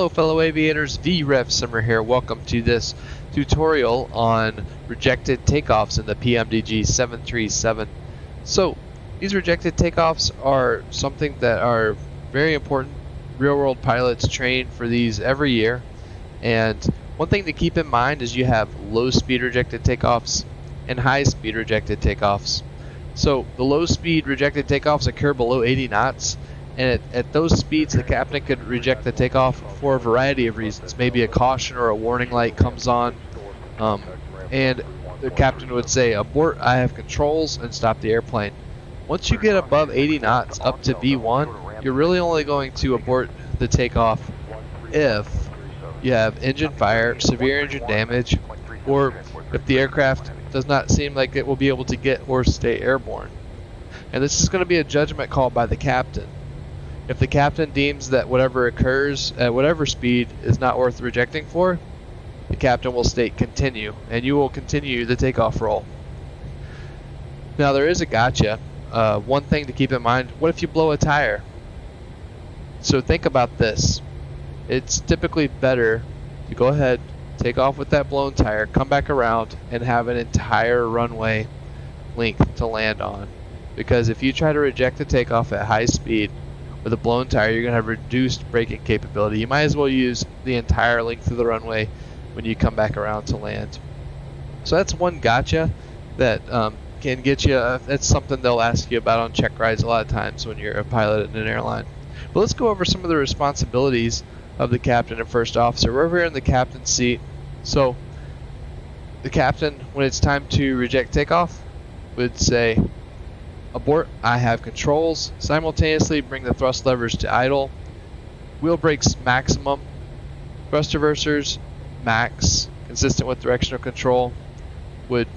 Hello fellow aviators, VREF Simmer here. Welcome to this tutorial on rejected takeoffs in the PMDG 737. So these rejected takeoffs are something that are very important. Real world pilots train for these every year, and one thing to keep in mind is you have low speed rejected takeoffs and high speed rejected takeoffs. So the low speed rejected takeoffs occur below 80 knots. And at those speeds, the captain could reject the takeoff for a variety of reasons. Maybe a caution or a warning light comes on, and the captain would say, "Abort, I have controls," and stop the airplane. Once you get above 80 knots up to V1, you're really only going to abort the takeoff if you have engine fire, severe engine damage, or if the aircraft does not seem like it will be able to get or stay airborne. And this is going to be a judgment call by the captain. If the captain deems that whatever occurs at whatever speed is not worth rejecting for, the captain will state continue, and you will continue the takeoff roll. Now there is a gotcha. One thing to keep in mind, what if you blow a tire? So think about this. It's typically better to go ahead, take off with that blown tire, come back around, and have an entire runway length to land on. Because if you try to reject the takeoff at high speed, with a blown tire, you're going to have reduced braking capability. You might as well use the entire length of the runway when you come back around to land. So that's one gotcha that can get you. That's something they'll ask you about on check rides a lot of times when you're a pilot in an airline. But let's go over some of the responsibilities of the captain and first officer. We're over here in the captain's seat. So the captain, when it's time to reject takeoff, would say, "Abort, I have controls. Simultaneously bring the thrust levers to idle. Wheel brakes maximum. Thrust reversers max, consistent with directional control. Would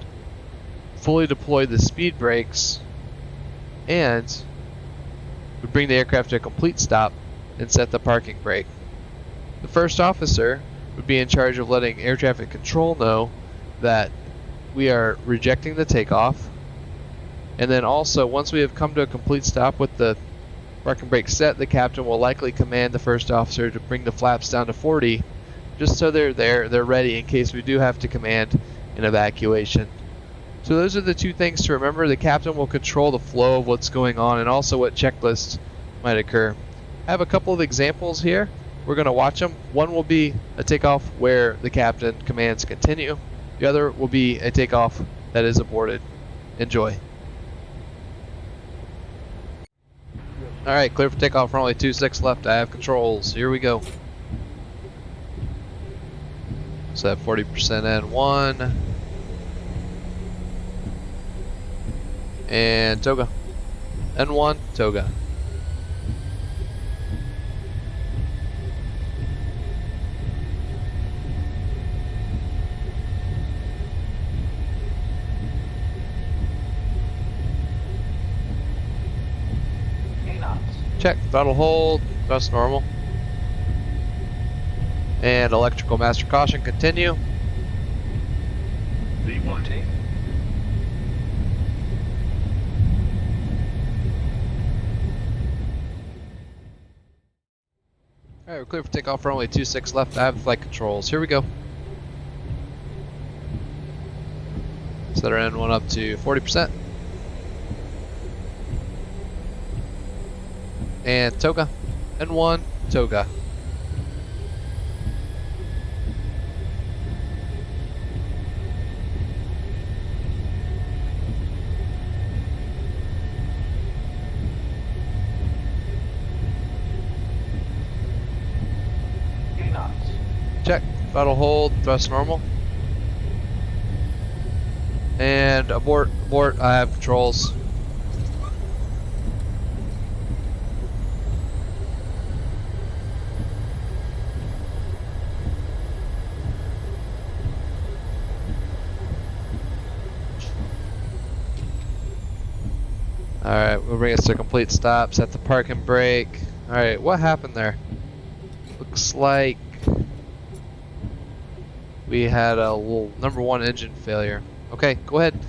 fully deploy the speed brakes and would bring the aircraft to a complete stop and set the parking brake." The first officer would be in charge of letting air traffic control know that we are rejecting the takeoff. And then also, once we have come to a complete stop with the parking brake set, the captain will likely command the first officer to bring the flaps down to 40, just so they're ready in case we do have to command an evacuation. So those are the two things to remember. The captain will control the flow of what's going on and also what checklists might occur. I have a couple of examples here. We're going to watch them. One will be a takeoff where the captain commands continue. The other will be a takeoff that is aborted. Enjoy. Alright, clear for takeoff, runway 26 left, I have controls. Here we go. Set 40% N1. And toga. N1, toga. Check, throttle hold, thrust normal. And electrical master caution, continue. V1. Alright, we're clear for takeoff, runway 26 left, I have flight controls. Here we go. Set our N1 up to 40%. And toga. N1, toga. Check. Throttle hold, thrust normal. And abort, abort, I have controls. Alright, we'll bring us to a complete stop, set the parking brake. Alright, what happened there? Looks like we had a little #1 engine failure. Okay, go ahead.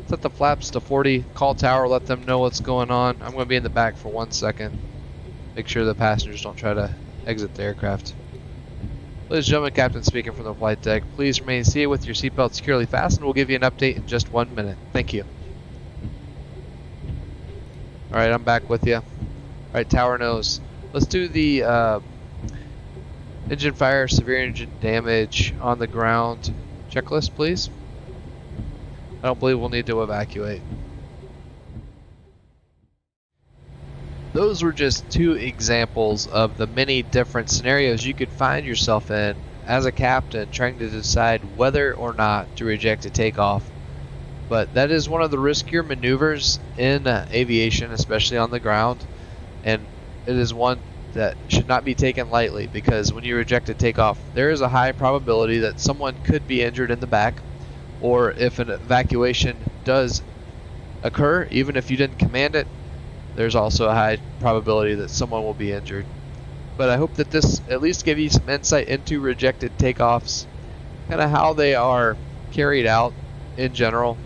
Set the flaps to 40, call tower, let them know what's going on. I'm going to be in the back for 1 second. Make sure the passengers don't try to exit the aircraft. Ladies and gentlemen, Captain speaking from the flight deck. Please remain seated with your seatbelt securely fastened. We'll give you an update in just 1 minute. Thank you. Alright, I'm back with you. Alright, tower nose. Let's do the engine fire, severe engine damage on the ground checklist, please. I don't believe we'll need to evacuate. Those were just 2 examples of the many different scenarios you could find yourself in as a captain trying to decide whether or not to reject a takeoff. But that is one of the riskier maneuvers in aviation, especially on the ground, and it is one that should not be taken lightly, because when you reject a takeoff, there is a high probability that someone could be injured in the back, or if an evacuation does occur, even if you didn't command it, there's also a high probability that someone will be injured. But I hope that this at least gave you some insight into rejected takeoffs, kind of how they are carried out in general,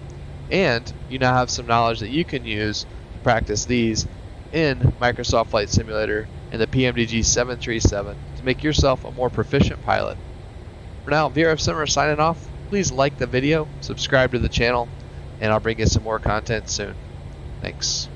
and you now have some knowledge that you can use to practice these in Microsoft Flight Simulator and the PMDG 737 to make yourself a more proficient pilot. For now, VRF Summer signing off. Please like the video, subscribe to the channel, and I'll bring you some more content soon. Thanks.